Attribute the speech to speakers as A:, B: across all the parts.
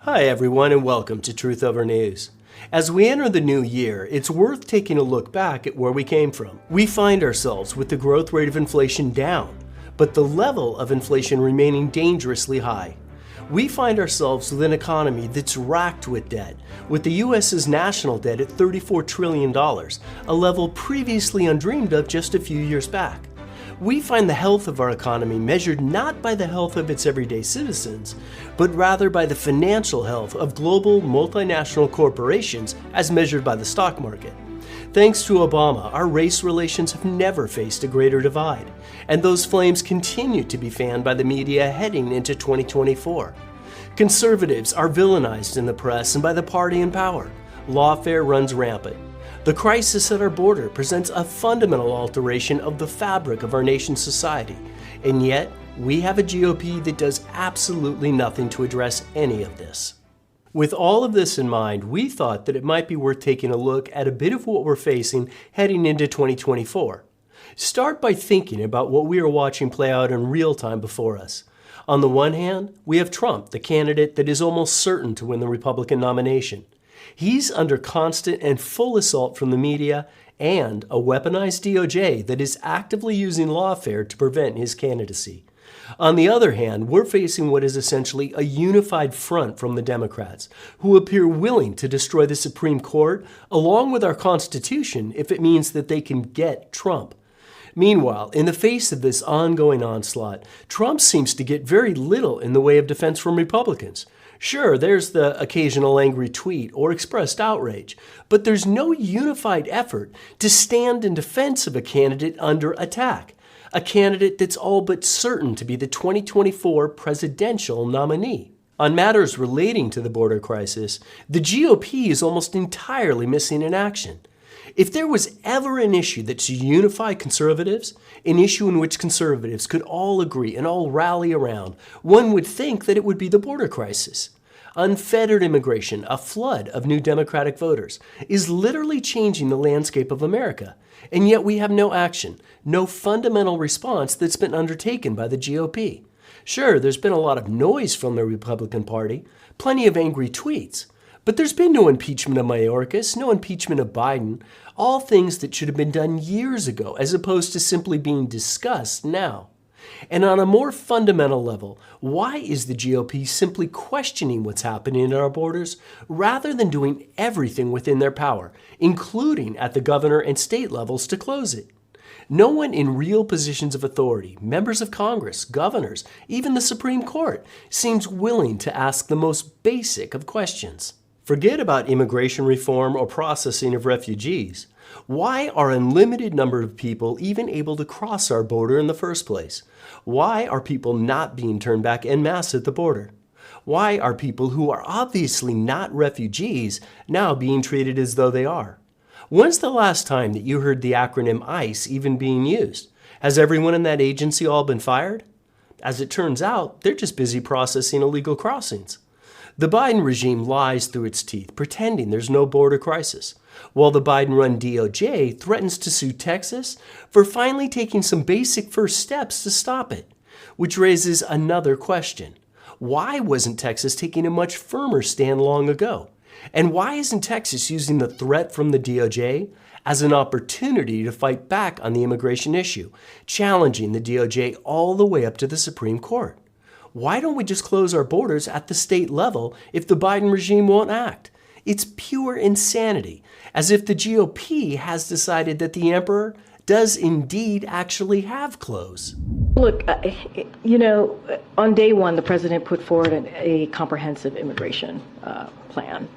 A: Hi everyone and welcome to Truth Over News. As we enter the new year, it's worth taking a look back at where we came from. We find ourselves with the growth rate of inflation down, but the level of inflation remaining dangerously high. We find ourselves with an economy that's racked with debt, with the U.S.'s national debt at $34 trillion, a level previously undreamed of just a few years back. We find the health of our economy measured not by the health of its everyday citizens, but rather by the financial health of global multinational corporations as measured by the stock market. Thanks to Obama, our race relations have never faced a greater divide, and those flames continue to be fanned by the media heading into 2024. Conservatives are villainized in the press and by the party in power. Lawfare runs rampant. The crisis at our border presents a fundamental alteration of the fabric of our nation's society, and yet we have a GOP that does absolutely nothing to address any of this. With all of this in mind, we thought that it might be worth taking a look at a bit of what we're facing heading into 2024. Start by thinking about what we are watching play out in real time before us. On the one hand, we have Trump, the candidate that is almost certain to win the Republican nomination. He's under constant and full assault from the media and a weaponized DOJ that is actively using lawfare to prevent his candidacy. On the other hand, we're facing what is essentially a unified front from the Democrats, who appear willing to destroy the Supreme Court along with our Constitution if it means that they can get Trump. Meanwhile, in the face of this ongoing onslaught, Trump seems to get very little in the way of defense from Republicans. Sure, there's the occasional angry tweet or expressed outrage, but there's no unified effort to stand in defense of a candidate under attack, a candidate that's all but certain to be the 2024 presidential nominee. On matters relating to the border crisis, the GOP is almost entirely missing in action. If there was ever an issue that should unify conservatives, an issue in which conservatives could all agree and all rally around, one would think that it would be the border crisis. Unfettered immigration, a flood of new Democratic voters, is literally changing the landscape of America. And yet we have no action, no fundamental response that's been undertaken by the GOP. Sure, there's been a lot of noise from the Republican Party, plenty of angry tweets, but there's been no impeachment of Mayorkas, no impeachment of Biden, all things that should have been done years ago as opposed to simply being discussed now. And on a more fundamental level, why is the GOP simply questioning what's happening at our borders rather than doing everything within their power, including at the governor and state levels, to close it? No one in real positions of authority, members of Congress, governors, even the Supreme Court, seems willing to ask the most basic of questions. Forget about immigration reform or processing of refugees. Why are an unlimited number of people even able to cross our border in the first place? Why are people not being turned back en masse at the border? Why are people who are obviously not refugees now being treated as though they are? When's the last time that you heard the acronym ICE even being used? Has everyone in that agency all been fired? As it turns out, they're just busy processing illegal crossings. The Biden regime lies through its teeth, pretending there's no border crisis, while the Biden-run DOJ threatens to sue Texas for finally taking some basic first steps to stop it, which raises another question. Why wasn't Texas taking a much firmer stand long ago? And why isn't Texas using the threat from the DOJ as an opportunity to fight back on the immigration issue, challenging the DOJ all the way up to the Supreme Court? Why don't we just close our borders at the state level if the Biden regime won't act? It's pure insanity, as if the GOP has decided that the emperor does indeed actually have clothes.
B: Look, on day one, the president put forward a comprehensive immigration plan,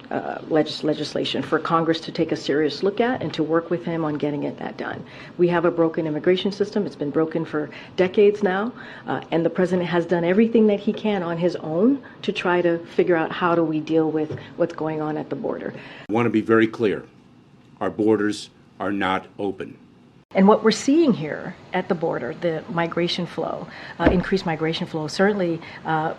B: legislation for Congress to take a serious look at and to work with him on getting that done. We have a broken immigration system. It's been broken for decades now, and the president has done everything that he can on his own to try to figure out how do we deal with what's going on at the border.
C: I want to be very clear. Our borders are not open.
B: And what we're seeing here at the border, the migration flow, increased migration flow, certainly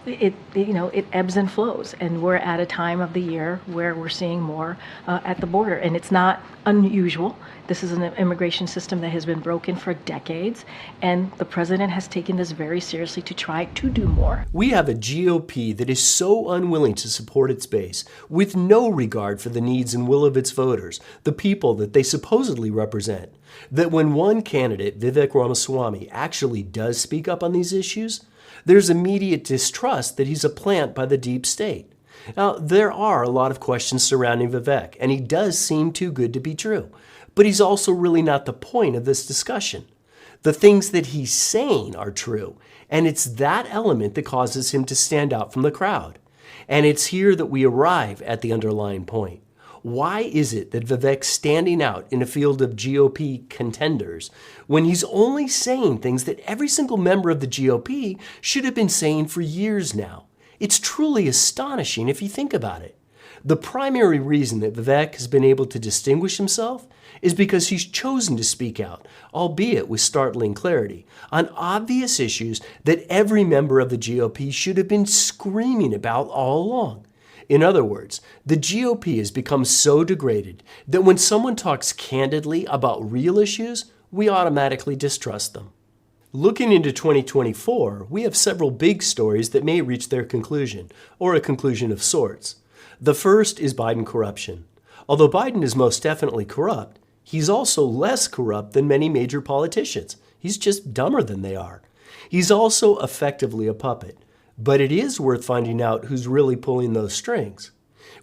B: it ebbs and flows. And we're at a time of the year where we're seeing more at the border. And it's not unusual. This is an immigration system that has been broken for decades. And the president has taken this very seriously to try to do more.
A: We have a GOP that is so unwilling to support its base, with no regard for the needs and will of its voters, the people that they supposedly represent, that when one candidate, Vivek Ramaswamy, actually does speak up on these issues, there's immediate distrust that he's a plant by the deep state. Now, there are a lot of questions surrounding Vivek, and he does seem too good to be true. But he's also really not the point of this discussion. The things that he's saying are true, and it's that element that causes him to stand out from the crowd. And it's here that we arrive at the underlying point. Why is it that Vivek's standing out in a field of GOP contenders when he's only saying things that every single member of the GOP should have been saying for years now? It's truly astonishing if you think about it. The primary reason that Vivek has been able to distinguish himself is because he's chosen to speak out, albeit with startling clarity, on obvious issues that every member of the GOP should have been screaming about all along. In other words, the GOP has become so degraded that when someone talks candidly about real issues, we automatically distrust them. Looking into 2024, we have several big stories that may reach their conclusion, or a conclusion of sorts. The first is Biden corruption. Although Biden is most definitely corrupt, he's also less corrupt than many major politicians. He's just dumber than they are. He's also effectively a puppet. But it is worth finding out who's really pulling those strings.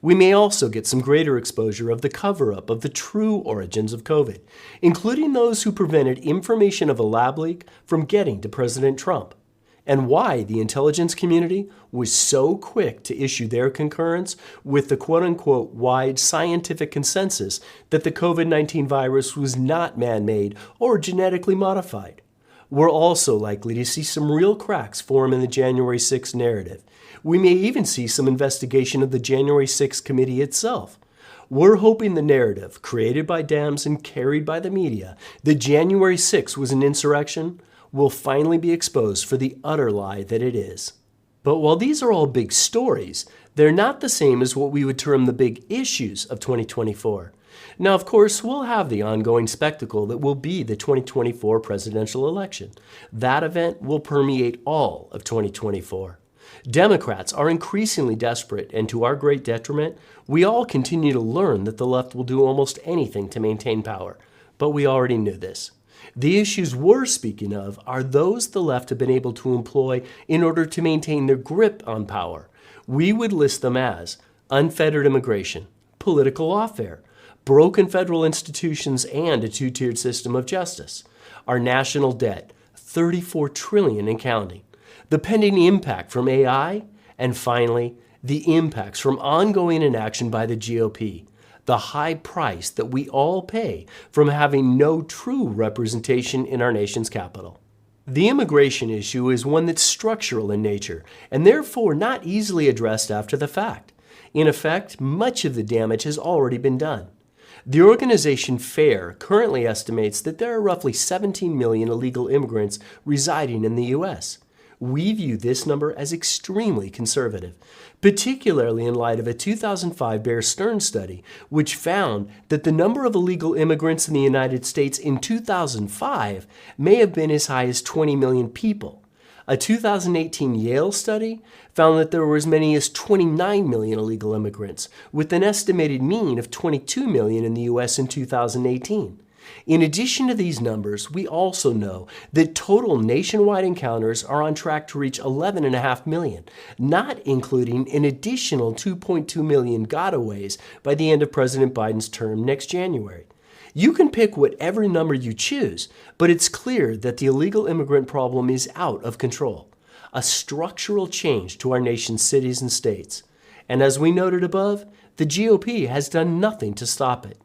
A: We may also get some greater exposure of the cover-up of the true origins of COVID, including those who prevented information of a lab leak from getting to President Trump, and why the intelligence community was so quick to issue their concurrence with the quote-unquote wide scientific consensus that the COVID-19 virus was not man-made or genetically modified. We're also likely to see some real cracks form in the January 6th narrative. We may even see some investigation of the January 6th committee itself. We're hoping the narrative, created by Dems and carried by the media, that January 6th was an insurrection, will finally be exposed for the utter lie that it is. But while these are all big stories, they're not the same as what we would term the big issues of 2024. Now, of course, we'll have the ongoing spectacle that will be the 2024 presidential election. That event will permeate all of 2024. Democrats are increasingly desperate, and to our great detriment, we all continue to learn that the left will do almost anything to maintain power. But we already knew this. The issues we're speaking of are those the left have been able to employ in order to maintain their grip on power. We would list them as unfettered immigration, political lawfare, broken federal institutions, and a two-tiered system of justice. Our national debt, $34 trillion and counting. The pending impact from AI, and finally, the impacts from ongoing inaction by the GOP. The high price that we all pay from having no true representation in our nation's capital. The immigration issue is one that's structural in nature, and therefore not easily addressed after the fact. In effect, much of the damage has already been done. The organization FAIR currently estimates that there are roughly 17 million illegal immigrants residing in the U.S. We view this number as extremely conservative, particularly in light of a 2005 Bear Stearns study, which found that the number of illegal immigrants in the United States in 2005 may have been as high as 20 million people. A 2018 Yale study found that there were as many as 29 million illegal immigrants, with an estimated mean of 22 million in the U.S. in 2018. In addition to these numbers, we also know that total nationwide encounters are on track to reach 11.5 million, not including an additional 2.2 million gotaways by the end of President Biden's term next January. You can pick whatever number you choose, but it's clear that the illegal immigrant problem is out of control, a structural change to our nation's cities and states. And as we noted above, the GOP has done nothing to stop it.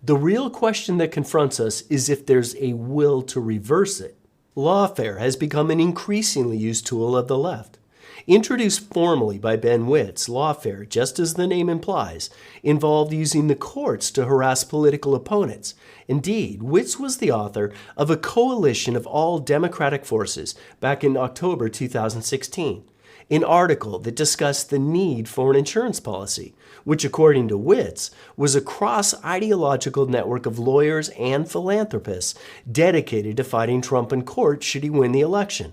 A: The real question that confronts us is if there's a will to reverse it. Lawfare has become an increasingly used tool of the left. introduced formally by Ben Witt's lawfare, just as the name implies, involved using the courts to harass political opponents. Indeed, Witts was the author of a coalition of all Democratic forces back in October 2016, an article that discussed the need for an insurance policy, which, according to Witts, was a cross-ideological network of lawyers and philanthropists dedicated to fighting Trump in court should he win the election.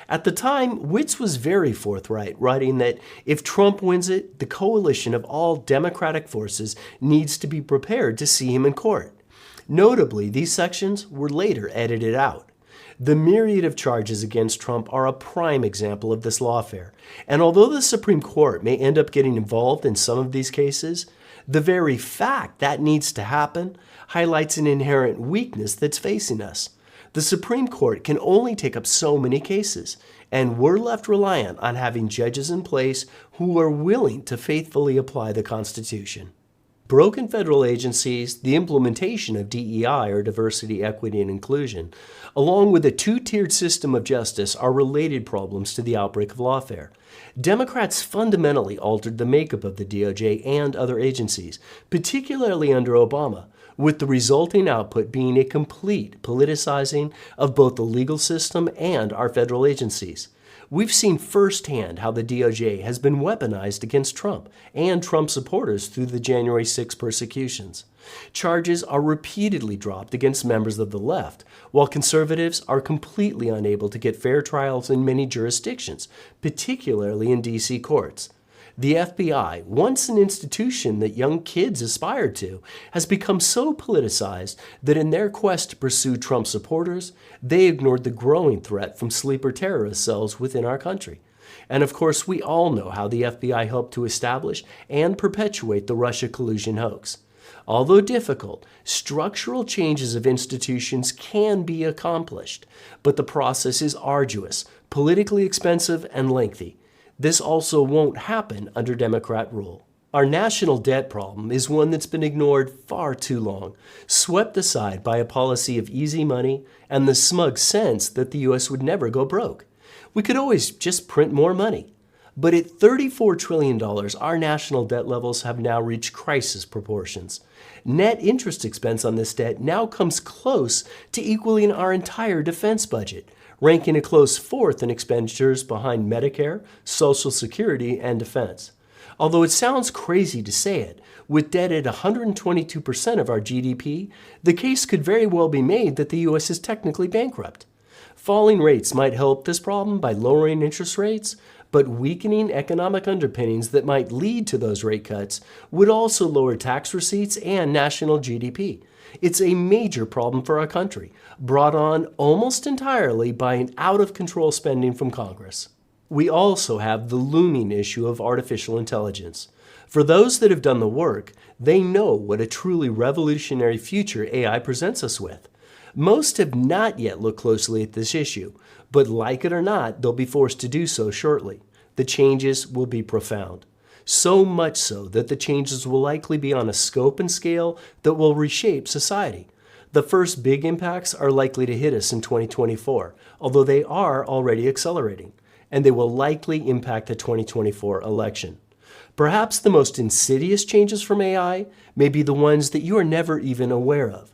A: At the time, Witts was very forthright, writing that if Trump wins it, the coalition of all Democratic forces needs to be prepared to see him in court. Notably, these sections were later edited out. The myriad of charges against Trump are a prime example of this lawfare, and although the Supreme Court may end up getting involved in some of these cases, the very fact that needs to happen highlights an inherent weakness that's facing us. The Supreme Court can only take up so many cases, and we're left reliant on having judges in place who are willing to faithfully apply the Constitution. Broken federal agencies, the implementation of DEI, or diversity, equity, and inclusion, along with a two-tiered system of justice are related problems to the outbreak of lawfare. Democrats fundamentally altered the makeup of the DOJ and other agencies, particularly under Obama, with the resulting output being a complete politicizing of both the legal system and our federal agencies. We've seen firsthand how the DOJ has been weaponized against Trump and Trump supporters through the January 6 persecutions. Charges are repeatedly dropped against members of the left, while conservatives are completely unable to get fair trials in many jurisdictions, particularly in D.C. courts. The FBI, once an institution that young kids aspired to, has become so politicized that in their quest to pursue Trump supporters, they ignored the growing threat from sleeper terrorist cells within our country. And of course, we all know how the FBI helped to establish and perpetuate the Russia collusion hoax. Although difficult, structural changes of institutions can be accomplished, but the process is arduous, politically expensive, and lengthy. This also won't happen under Democrat rule. Our national debt problem is one that's been ignored far too long, swept aside by a policy of easy money and the smug sense that the U.S. would never go broke. We could always just print more money. But at $34 trillion, our national debt levels have now reached crisis proportions. Net interest expense on this debt now comes close to equaling our entire defense budget, ranking a close fourth in expenditures behind Medicare, Social Security, and defense. Although it sounds crazy to say it, with debt at 122% of our GDP, the case could very well be made that the U.S. is technically bankrupt. Falling rates might help this problem by lowering interest rates, but weakening economic underpinnings that might lead to those rate cuts would also lower tax receipts and national GDP. It's a major problem for our country, brought on almost entirely by an out-of-control spending from Congress. We also have the looming issue of artificial intelligence. For those that have done the work, they know what a truly revolutionary future AI presents us with. Most have not yet looked closely at this issue, but like it or not, they'll be forced to do so shortly. The changes will be profound. So much so that the changes will likely be on a scope and scale that will reshape society. The first big impacts are likely to hit us in 2024, although they are already accelerating, and they will likely impact the 2024 election. Perhaps the most insidious changes from AI may be the ones that you are never even aware of.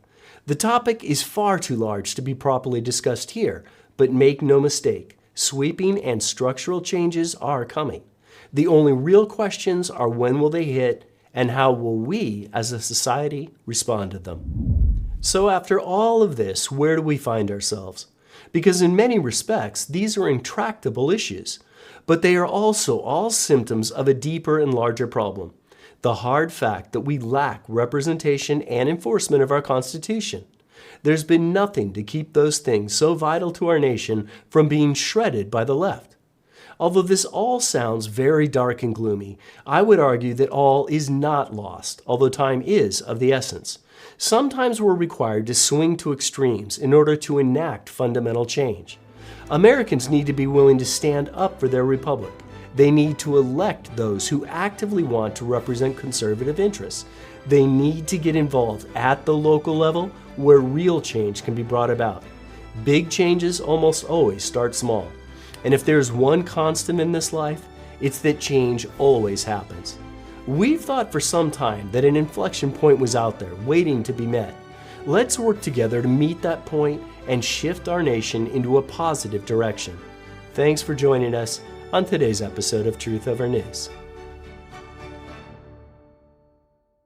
A: The topic is far too large to be properly discussed here, but make no mistake, sweeping and structural changes are coming. The only real questions are when will they hit and how will we as a society respond to them. So after all of this, where do we find ourselves? Because in many respects, these are intractable issues, but they are also all symptoms of a deeper and larger problem. The hard fact that we lack representation and enforcement of our Constitution. There's been nothing to keep those things so vital to our nation from being shredded by the left. Although this all sounds very dark and gloomy, I would argue that all is not lost, although time is of the essence. Sometimes we're required to swing to extremes in order to enact fundamental change. Americans need to be willing to stand up for their republic. They need to elect those who actively want to represent conservative interests. They need to get involved at the local level where real change can be brought about. Big changes almost always start small. And if there's one constant in this life, it's that change always happens. We've thought for some time that an inflection point was out there, waiting to be met. Let's work together to meet that point and shift our nation into a positive direction. Thanks for joining us on today's episode of Truth Over News.